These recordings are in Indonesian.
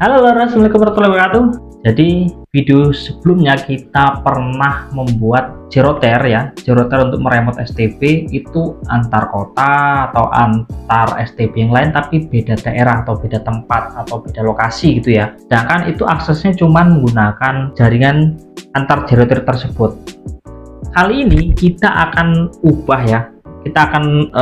Halo lor, assalamualaikum warahmatullahi wabarakatuh. Jadi video sebelumnya kita pernah membuat jeroter ya, jeroter untuk meremot STB itu antar kota atau antar STB yang lain tapi beda daerah atau beda tempat atau beda lokasi gitu ya. Sedangkan itu aksesnya cuma menggunakan jaringan antar jeroter tersebut. Kali ini kita akan ubah ya, kita akan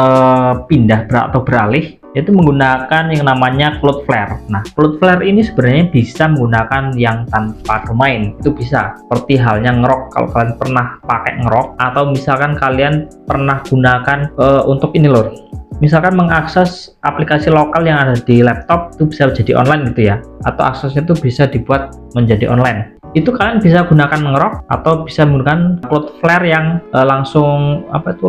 pindah atau beralih, yaitu menggunakan yang namanya Cloudflare. Nah, Cloudflare ini sebenarnya bisa menggunakan yang tanpa domain, itu bisa. Seperti halnya Ngrok, kalau kalian pernah pakai Ngrok, atau misalkan kalian pernah gunakan untuk ini lor, misalkan mengakses aplikasi lokal yang ada di laptop itu bisa jadi online gitu ya, atau aksesnya itu bisa dibuat menjadi online. Itu kalian bisa gunakan Ngrok atau bisa menggunakan Cloudflare yang langsung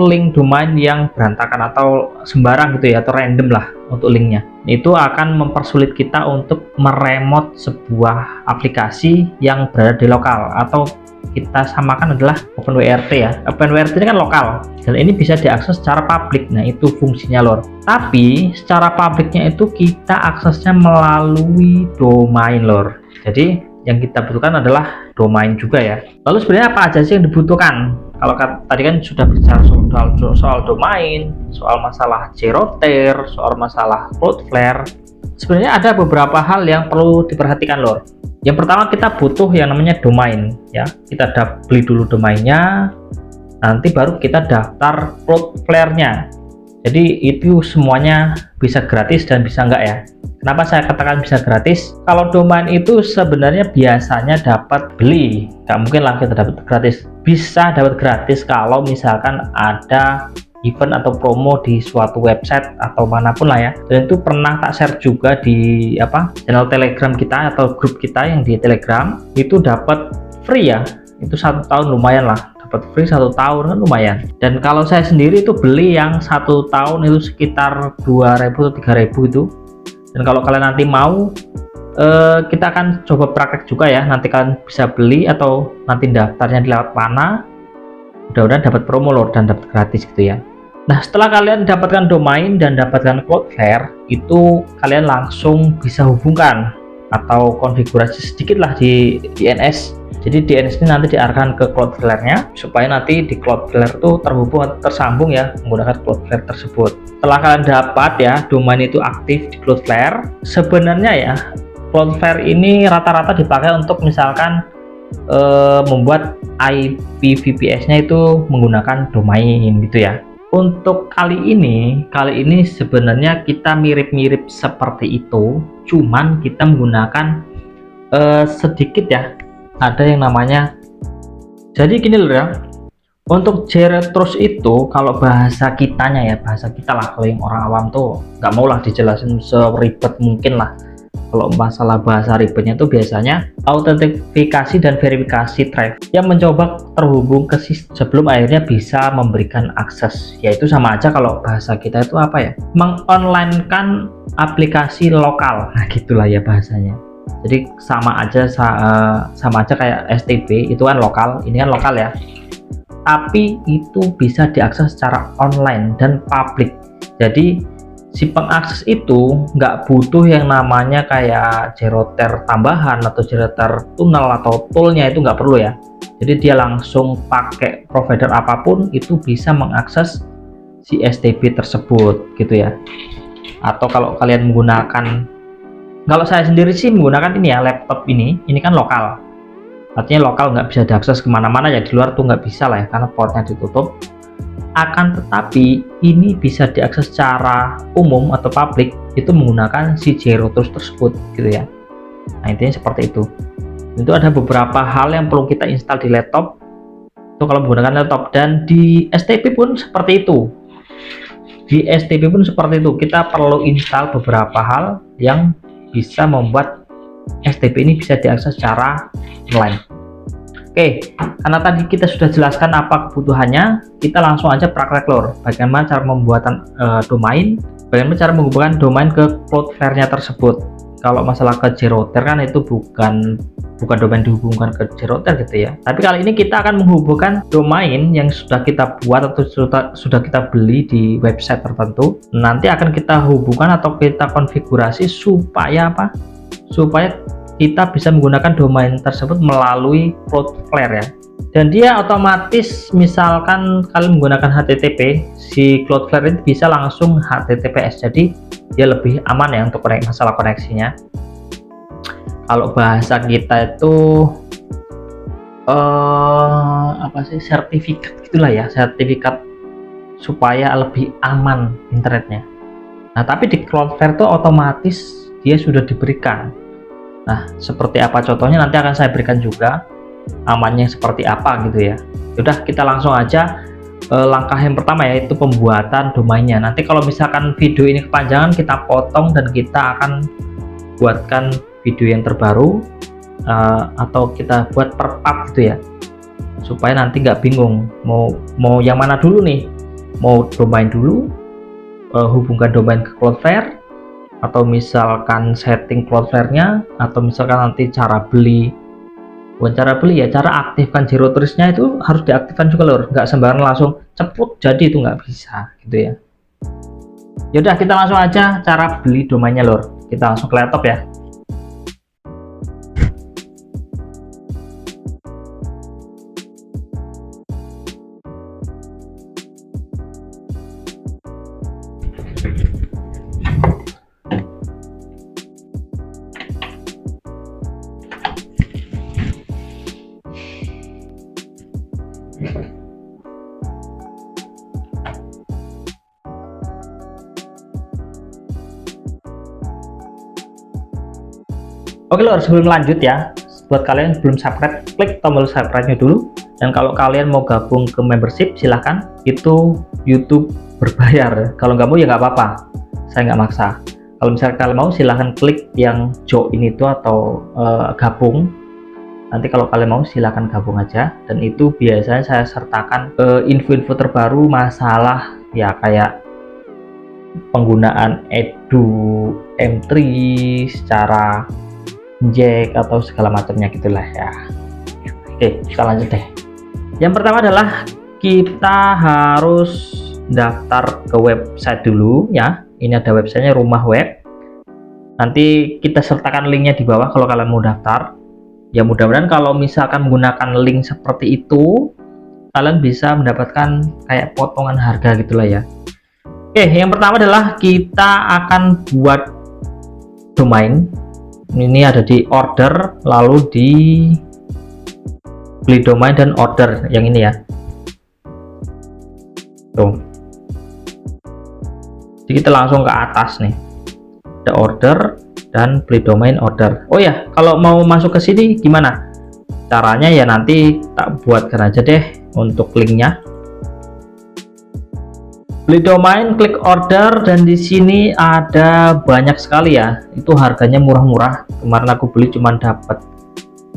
link domain yang berantakan atau sembarang gitu ya, atau random lah untuk linknya. Itu akan mempersulit kita untuk meremot sebuah aplikasi yang berada di lokal, atau kita samakan adalah OpenWrt ya. OpenWrt ini kan lokal dan ini bisa diakses secara publik. Nah, itu fungsinya lor. Tapi secara publiknya itu kita aksesnya melalui domain lor. Jadi yang kita butuhkan adalah domain juga ya. Lalu sebenarnya apa aja sih yang dibutuhkan? Kalau tadi kan sudah bicara soal domain, soal masalah jeroter, soal masalah Cloudflare. Sebenarnya ada beberapa hal yang perlu diperhatikan lor. Yang pertama, kita butuh yang namanya domain ya. Kita beli dulu domainnya, nanti baru kita daftar Cloudflare-nya. Jadi itu semuanya bisa gratis dan bisa enggak ya. Kenapa saya katakan bisa gratis? Kalau domain itu sebenarnya biasanya dapat beli, nggak mungkin lah kita dapat gratis. Bisa dapat gratis kalau misalkan ada event atau promo di suatu website atau manapun lah ya. Dan itu pernah tak share juga di channel Telegram kita atau grup kita yang di Telegram, itu dapat free ya. Itu 1 tahun lumayan lah. Dapat free 1 tahun kan lumayan. Dan kalau saya sendiri itu beli yang 1 tahun itu sekitar 2.000 atau 3.000 itu. Dan kalau kalian nanti mau, kita akan coba praktek juga ya. Nanti kalian bisa beli atau nanti daftarnya di lewat mana, mudah-mudahan dapat promo lor dan dapat gratis gitu ya. Nah, setelah kalian dapatkan domain dan dapatkan Cloudflare, itu kalian langsung bisa hubungkan atau konfigurasi sedikit lah di DNS. Jadi DNS ini nanti diarahkan ke Cloudflare-nya supaya nanti di Cloudflare itu tersambung ya menggunakan Cloudflare tersebut. Setelah kalian dapat ya domain itu aktif di Cloudflare, sebenarnya ya Cloudflare ini rata-rata dipakai untuk misalkan membuat IPVPS-nya itu menggunakan domain gitu ya. Untuk kali ini sebenarnya kita mirip-mirip seperti itu, cuman kita menggunakan sedikit ya, ada yang namanya, jadi gini loh ya, untuk Jerotrust itu kalau bahasa kitanya ya, bahasa kita lah, kalau yang orang awam tuh nggak mau lah dijelasin seribet mungkin lah. Kalau masalah bahasa ribetnya itu biasanya autentifikasi dan verifikasi traffic yang mencoba terhubung ke sistem sebelum akhirnya bisa memberikan akses. Yaitu sama aja kalau bahasa kita itu apa ya, mengonlinekan aplikasi lokal. Nah gitulah ya bahasanya. Jadi sama aja kayak STB itu kan lokal, ini kan lokal ya. Tapi itu bisa diakses secara online dan publik. Jadi si pengakses itu nggak butuh yang namanya kayak jeroter tambahan atau jeroter tunnel atau toolnya, itu nggak perlu ya. Jadi dia langsung pakai provider apapun itu bisa mengakses si STB tersebut gitu ya. Atau kalau kalian menggunakan, kalau saya sendiri sih menggunakan ini ya, laptop ini kan lokal, artinya lokal, nggak bisa diakses kemana-mana ya, di luar tuh nggak bisa lah ya karena portnya ditutup. Akan tetapi ini bisa diakses secara umum atau publik itu menggunakan si Jerotrust tersebut gitu ya. Nah intinya seperti itu. Itu ada beberapa hal yang perlu kita install di laptop itu kalau menggunakan laptop, dan di STB pun seperti itu. Di STB pun seperti itu, kita perlu install beberapa hal yang bisa membuat STB ini bisa diakses secara online. Oke, karena tadi kita sudah jelaskan apa kebutuhannya, kita langsung aja praktek lor. Bagaimana cara pembuatan domain, bagaimana cara menghubungkan domain ke Cloudflare-nya tersebut. Kalau masalah ke jeroter kan itu bukan domain dihubungkan ke jeroter gitu ya. Tapi kali ini kita akan menghubungkan domain yang sudah kita buat atau sudah kita beli di website tertentu. Nanti akan kita hubungkan atau kita konfigurasi supaya supaya kita bisa menggunakan domain tersebut melalui Cloudflare ya. Dan dia otomatis, misalkan kalian menggunakan HTTP, si Cloudflare itu bisa langsung HTTPS, jadi dia lebih aman ya untuk masalah koneksinya. Kalau bahasa kita itu apa sih, sertifikat gitulah ya, sertifikat supaya lebih aman internetnya. Nah, tapi di Cloudflare itu otomatis dia sudah diberikan. Nah, seperti apa contohnya nanti akan saya berikan juga, amannya seperti apa gitu ya. Udah, kita langsung aja langkah yang pertama, yaitu pembuatan domainnya. Nanti kalau misalkan video ini kepanjangan, kita potong dan kita akan buatkan video yang terbaru, atau kita buat per part gitu ya, supaya nanti nggak bingung mau yang mana dulu nih, mau domain dulu, hubungkan domain ke Cloudflare, atau misalkan setting Cloudflare-nya, atau misalkan nanti cara beli, bukan cara beli ya, cara aktifkan zero trust-nya itu harus diaktifkan juga lor, nggak sembarangan langsung ceput jadi, itu nggak bisa gitu ya. Yaudah, kita langsung aja cara beli domainnya lor, kita langsung ke laptop ya. Oke lor, sebelum lanjut ya, buat kalian yang belum subscribe, klik tombol subscribe-nya dulu. Dan kalau kalian mau gabung ke membership, silahkan, itu YouTube berbayar. Kalau nggak mau ya nggak apa-apa, saya nggak maksa. Kalau misalnya kalian mau, silahkan klik yang join itu atau gabung. Nanti kalau kalian mau silahkan gabung aja, dan itu biasanya saya sertakan info-info terbaru masalah ya kayak penggunaan Edu M3 secara Jack atau segala macamnya gitulah ya. Oke, kita lanjut deh. Yang pertama adalah kita harus daftar ke website dulu ya. Ini ada websitenya Rumah Web. Nanti kita sertakan linknya di bawah kalau kalian mau daftar. Ya mudah-mudahan kalau misalkan menggunakan link seperti itu, kalian bisa mendapatkan kayak potongan harga gitulah ya. Oke, yang pertama adalah kita akan buat domain. Ini ada di order, lalu di beli domain dan order yang ini ya. Tuh. Jadi kita langsung ke atas nih. Ada order dan beli domain order. Oh ya, kalau mau masuk ke sini gimana? Caranya ya nanti tak buatkan aja deh untuk linknya. Beli domain, klik order, dan di sini ada banyak sekali ya. Itu harganya murah-murah. Kemarin aku beli cuma dapat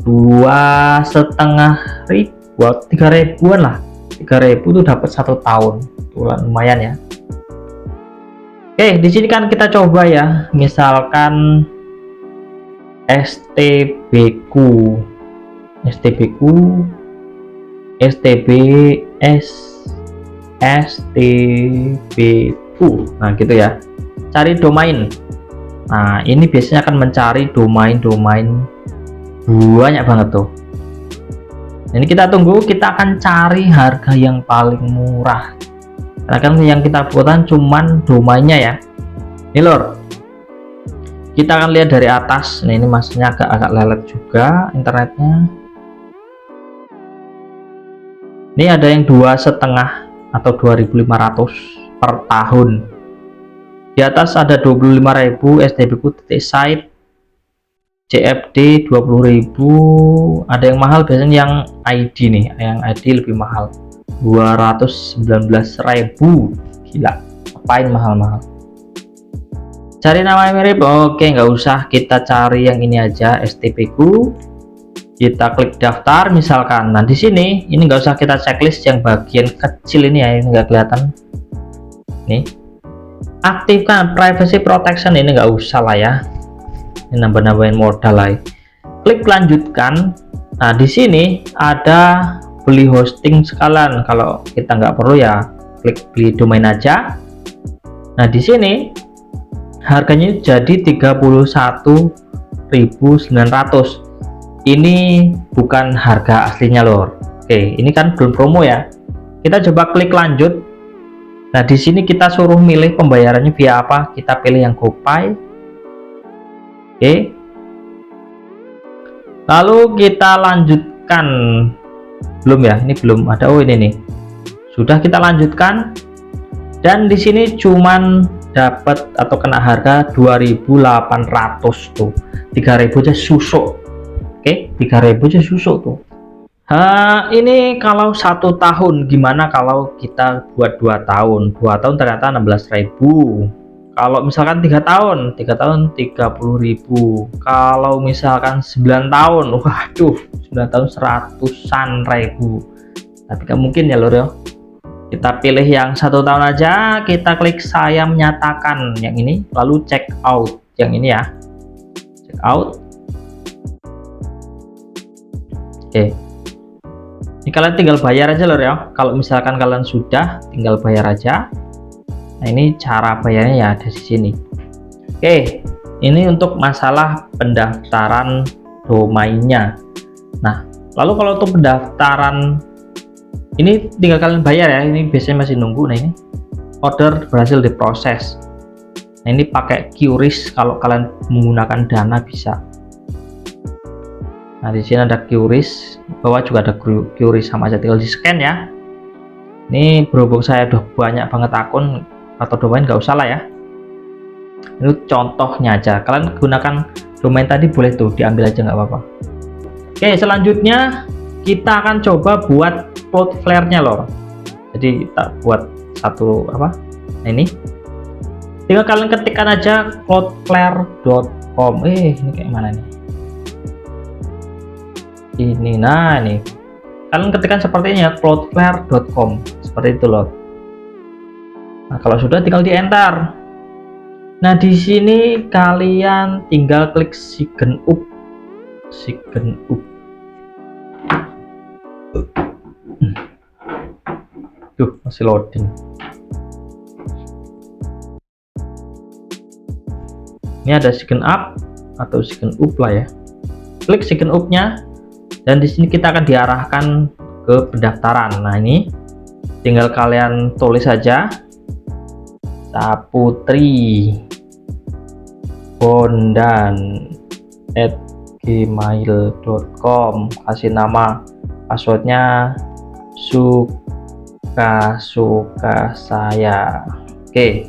2,5 ribu, 3 ribuan lah. 3 ribu tuh dapat 1 tahun. Tuh lumayan ya. Oke, di sini kan kita coba ya. Misalkan STBQ, STBQ, nah gitu ya, cari domain. Nah ini biasanya akan mencari domain-domain banyak banget tuh. Ini kita tunggu, kita akan cari harga yang paling murah karena kan yang kita butuhkan cuman domainnya ya. Ini lor, kita akan lihat dari atas. Nah ini masnya agak lelet juga internetnya. Ini ada yang 2,5 atau 2.500 per tahun. Di atas ada 25.000 STBQ.site, CFD 20.000. Ada yang mahal biasanya yang ID nih, yang ID lebih mahal, 219.000. Gila, ngapain mahal-mahal? Cari nama mirip, oke nggak usah, kita cari yang ini aja, STBQ. Kita klik daftar misalkan. Nah di sini ini nggak usah kita checklist yang bagian kecil ini ya, ini nggak kelihatan. Nih, aktifkan privacy protection, ini nggak usah lah ya. Ini nambah-nambahin modal lah. Klik lanjutkan. Nah di sini ada beli hosting sekalian. Kalau kita nggak perlu ya klik beli domain aja. Nah di sini harganya jadi 31.000 16.900. Ini bukan harga aslinya lor. Oke, ini kan belum promo ya. Kita coba klik lanjut. Nah, di sini kita suruh milih pembayarannya via apa. Kita pilih yang GoPay. Oke. Lalu kita lanjutkan. Belum ya, ini belum ada. Oh, ini nih. Sudah, kita lanjutkan. Dan di sini cuman dapat atau kena harga 2.800 tuh. 3.000 aja susuk. Oke, 3.000 aja susuk tuh. Ini kalau 1 tahun, gimana kalau kita buat 2 tahun? 2 tahun ternyata 16.000. Kalau misalkan 3 tahun 30.000. Kalau misalkan 9 tahun, waduh, 9 tahun 100-an ribu. Tapi kan mungkin ya lor ya. Kita pilih yang 1 tahun aja, kita klik saya menyatakan yang ini, lalu check out yang ini ya. Check out. Oke. Ini kalian tinggal bayar aja lor ya. Kalau misalkan kalian sudah, tinggal bayar aja. Nah, ini cara bayarnya ya ada di sini. Oke, ini untuk masalah pendaftaran domainnya. Nah, lalu kalau untuk pendaftaran ini tinggal kalian bayar ya. Ini biasanya masih nunggu. Nah, ini order berhasil diproses. Nah, ini pakai QRIS kalau kalian menggunakan Dana bisa. Nah, di sini ada QRIS, bawah juga ada QRIS, sama aja, tinggal di scan ya. Ini berhubung saya udah banyak banget akun atau domain, nggak usah lah ya. Ini contohnya aja. Kalian gunakan domain tadi boleh tuh diambil aja, nggak apa-apa. Oke, selanjutnya kita akan coba buat Cloudflare-nya lor. Jadi kita buat satu apa? Nah, ini tinggal kalian ketikkan aja cloudflare.com. Ini kayak mana nih? Ini, nah ini kalian ketikkan seperti ini ya, cloudflare.com, seperti itu loh. Nah, kalau sudah tinggal di enter. Nah, di sini kalian tinggal klik sign up. Tuh, masih loading. Ini ada sign up atau sign up lah ya. Klik sign up-nya. Dan di sini kita akan diarahkan ke pendaftaran. Nah, ini tinggal kalian tulis saja Saputri bondan@gmail.com, kasih nama, passwordnya suka saya. Oke.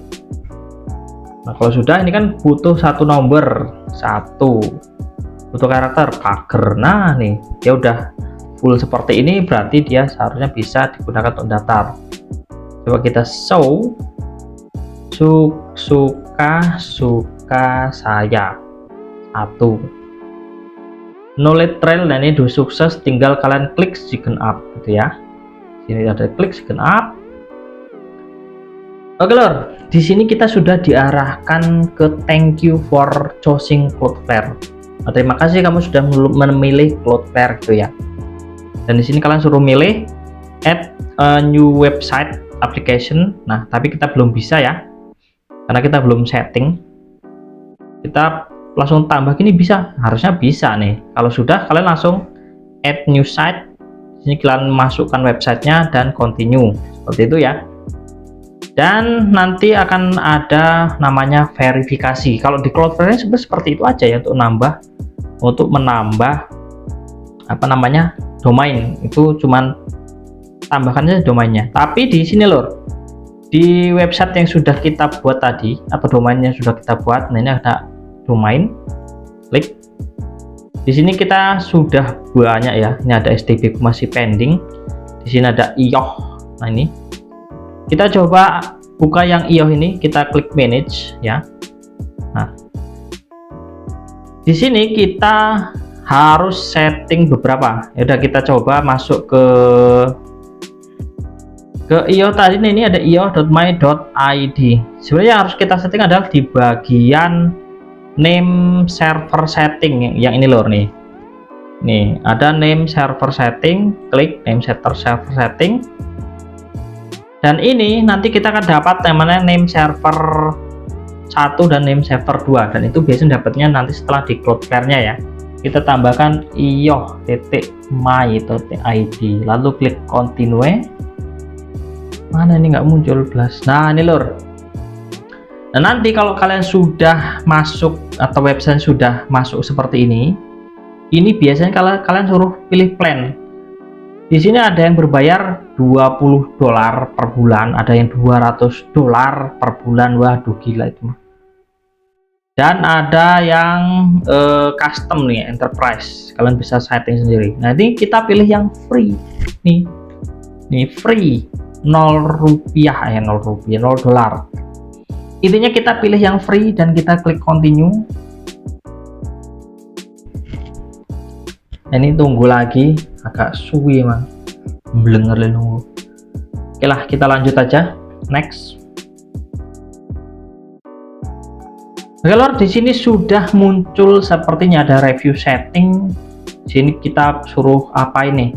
Nah, kalau sudah, ini kan butuh satu nomor, butuh karakter pagar. Nah, nih dia udah full seperti ini, berarti dia seharusnya bisa digunakan untuk daftar. Coba kita show suka saya 1 knowledge trail. Dan ini udah sukses, tinggal kalian klik sign up gitu ya. Sini ada klik sign up. Oke lor, di sini kita sudah diarahkan ke thank you for choosing Cloudflare. Nah, terima kasih kamu sudah memilih Cloudflare gitu ya. Dan di sini kalian suruh milih add a new website application. Nah, tapi kita belum bisa ya, karena kita belum setting. Kita langsung tambah gini bisa, harusnya bisa nih. Kalau sudah, kalian langsung add new site. Di sini kalian masukkan websitenya dan continue seperti itu ya. Dan nanti akan ada namanya verifikasi. Kalau di Cloudflare sebenarnya seperti itu aja ya, untuk menambah apa namanya domain. Itu cuman tambahkan aja domainnya. Tapi di sini lor, di website yang sudah kita buat tadi atau domainnya sudah kita buat, nah ini ada domain, klik. Di sini kita sudah banyak ya. Ini ada STB masih pending. Di sini ada IOH. Nah, ini kita coba buka yang IOH ini, kita klik manage ya. Nah, di sini kita harus setting beberapa. Ya udah, kita coba masuk ke IOH tadi. Ini ada ioh.my.id. Sebenarnya yang harus kita setting adalah di bagian name server setting yang ini lor nih. Nih, ada name server setting, klik name server setting. Dan ini nanti kita akan dapat namanya name server 1 dan name server 2, dan itu biasanya dapatnya nanti setelah di Cloudflare-nya ya. Kita tambahkan ioh.my.id, lalu klik continue. Mana ini nggak muncul plus. Nah ini lur. Nah nanti kalau kalian sudah masuk atau website sudah masuk seperti ini biasanya kalau kalian suruh pilih plan. Di sini ada yang berbayar $20 per bulan, ada yang $200 per bulan. Waduh gila itu. Dan ada yang custom nih, enterprise. Kalian bisa setting sendiri. Nah ini kita pilih yang free. Nih free, $0 ya, $0. Intinya kita pilih yang free dan kita klik continue. Nah, ini tunggu lagi, agak suwi emang, blenger nunggu. Oke lah, kita lanjut aja, next. Oke lor, di sini sudah muncul sepertinya ada review setting. Di sini kita suruh apa ini?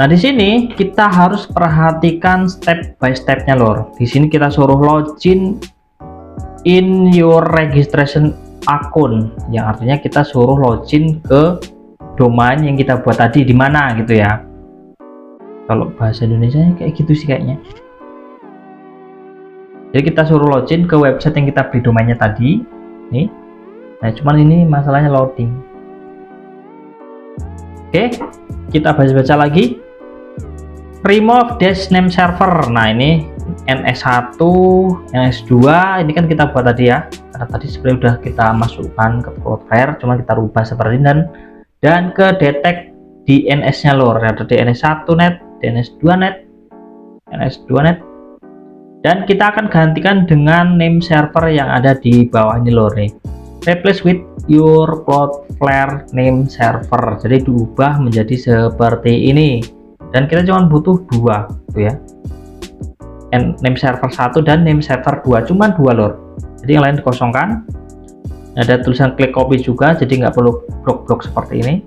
Nah di sini kita harus perhatikan step by stepnya lor. Di sini kita suruh login in your registration account, yang artinya kita suruh login ke domain yang kita buat tadi di mana gitu ya. Kalau bahasa Indonesia kayak gitu sih kayaknya. Jadi kita suruh login ke website yang kita beli domainnya tadi nih. Nah cuman ini masalahnya loading. Oke, kita baca-baca lagi. Remove dash name server. Nah ini NS1, NS2 ini kan kita buat tadi ya, karena tadi sebenarnya udah kita masukkan ke Cloudflare, cuma kita rubah seperti ini. Dan ke detect DNS nya lor, ada DNS1 net, DNS2 net, NS2 net, dan kita akan gantikan dengan name server yang ada di bawah ini lor nih, replace with your Cloudflare name server. Jadi diubah menjadi seperti ini, dan kita cuma butuh 2 tuh ya, name server 1 dan name server 2, cuma 2 lor, jadi yang lain dikosongkan. Ada tulisan klik copy juga, jadi nggak perlu blok-blok seperti ini.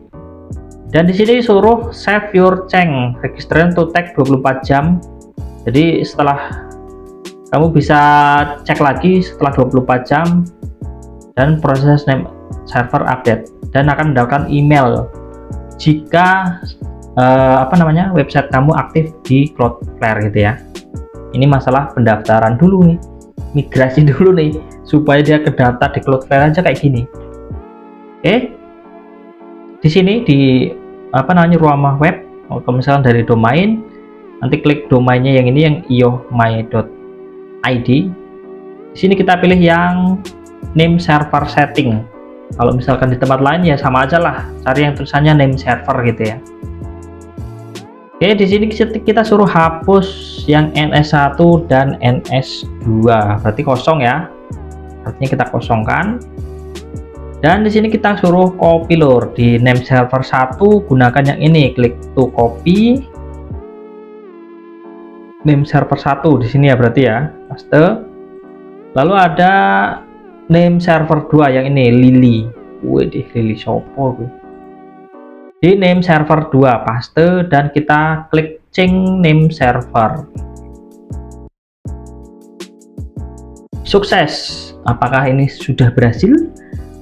Dan di sini suruh save your change registration to take 24 jam. Jadi setelah kamu bisa cek lagi setelah 24 jam dan proses name server update, dan akan mendapatkan email jika website kamu aktif di Cloudflare gitu ya. Ini masalah pendaftaran dulu nih, migrasi dulu nih, supaya dia kedaftar di Cloudflare aja kayak gini. Oke, di sini di ruang web, kalau misalkan dari domain, nanti klik domainnya yang ini, yang ioh.my.id. Di sini kita pilih yang name server setting. Kalau misalkan di tempat lain ya sama aja lah, cari yang tulisannya name server gitu ya. Oke, di sini kita suruh hapus yang NS1 dan NS2, berarti kosong ya. Artinya kita kosongkan. Dan di sini kita suruh copy lor, di name server 1 gunakan yang ini, klik to copy name server 1 di sini ya, berarti ya, paste. Lalu ada name server 2 yang ini, Lily. Waduh, Lily sopo gue. Di name server 2 paste, dan kita klik change name server. Sukses. Apakah ini sudah berhasil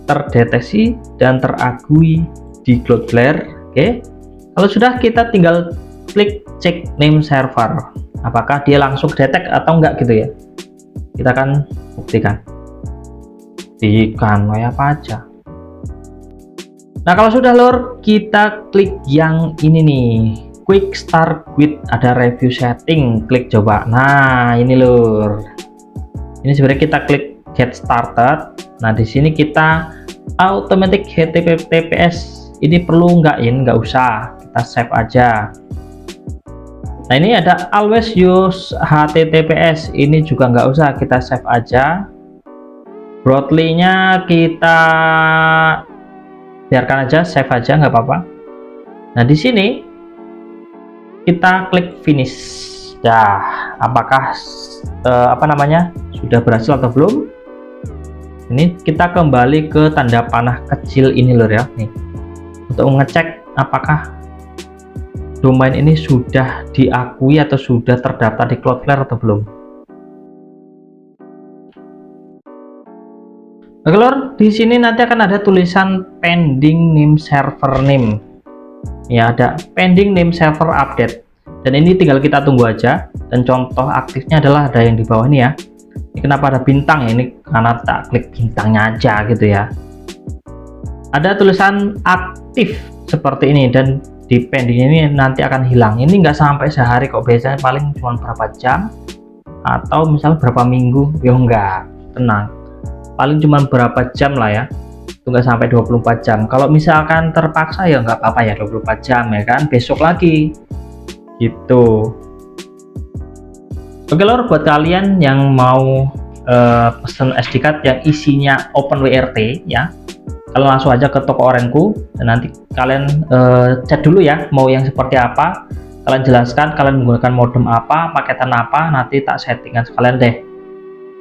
terdeteksi dan teragui di Cloudflare? Oke, kalau sudah, kita tinggal klik cek name server, apakah dia langsung detect atau enggak gitu ya. Kita akan buktikan di kanway apa aja. Nah kalau sudah lor, kita klik yang ini nih, quick start with, ada review setting, klik coba. Nah ini lor, ini sebenarnya kita klik get started. Nah di sini kita automatic HTTPS, ini perlu nggak? Ini nggak usah, kita save aja. Nah ini ada always use HTTPS, ini juga nggak usah, kita save aja. Broadly nya kita biarkan aja, save aja nggak apa-apa. Nah di sini kita klik finish. Dah, apakah sudah berhasil atau belum? Ini kita kembali ke tanda panah kecil ini lor ya, nih, untuk mengecek apakah domain ini sudah diakui atau sudah terdaftar di Cloudflare atau belum. Oke lor, di sini nanti akan ada tulisan pending name server name. Ya, ada pending name server update. Dan ini tinggal kita tunggu aja. Dan contoh aktifnya adalah ada yang di bawah ini ya. Ini kenapa ada bintang ya? Ini karena tak klik bintangnya aja gitu ya. Ada tulisan aktif seperti ini, dan di pending ini nanti akan hilang. Ini nggak sampai sehari kok, biasanya paling cuma berapa jam atau misal berapa minggu. Ya enggak, tenang, paling cuma berapa jam lah ya, itu nggak sampai 24 jam. Kalau misalkan terpaksa ya nggak apa-apa ya, 24 jam ya kan, besok lagi gitu. Oke lor, buat kalian yang mau pesen SD card yang isinya OpenWRT ya, kalian langsung aja ke toko orangku, dan nanti kalian chat dulu ya mau yang seperti apa, kalian jelaskan kalian menggunakan modem apa, paketan apa, nanti tak settingan sekalian deh.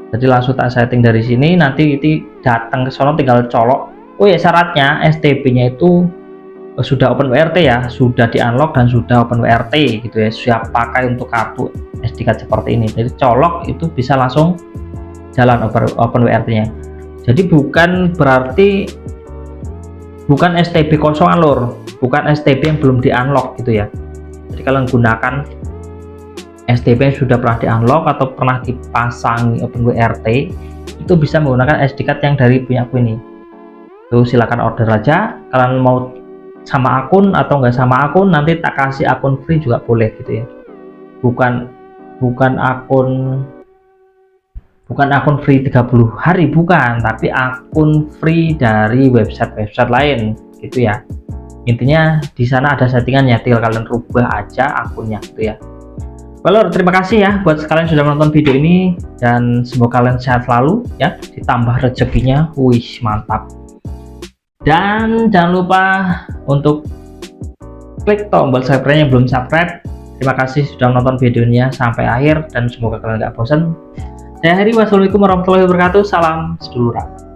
Jadi langsung tak setting dari sini, nanti datang ke sono tinggal colok. Oh ya, syaratnya STB nya itu sudah OpenWRT ya, sudah di unlock dan sudah OpenWRT gitu ya, siap pakai untuk kartu SD card seperti ini. Jadi colok itu bisa langsung jalan OpenWRT nya. Jadi bukan berarti bukan STB kosongan lor, bukan STB yang belum di unlock gitu ya. Jadi kalian gunakan STB yang sudah pernah di unlock atau pernah dipasang OpenWRT, itu bisa menggunakan SD card yang dari punyaku ini. Tuh silakan order aja, kalian mau sama akun atau nggak sama akun, nanti tak kasih akun free juga boleh gitu ya. Bukan akun free 30 hari, bukan, tapi akun free dari website lain gitu ya. Intinya di sana ada settingannya, tinggal kalian rubah aja akunnya gitu ya. Well, terima kasih ya buat kalian sudah menonton video ini, dan semoga kalian sehat selalu ya, ditambah rezekinya, wih mantap. Dan jangan lupa untuk klik tombol subscribe yang belum subscribe. Terima kasih sudah menonton videonya sampai akhir, dan semoga kalian gak bosan. Saya Heri, wassalamualaikum warahmatullahi wabarakatuh. Salam seduluran.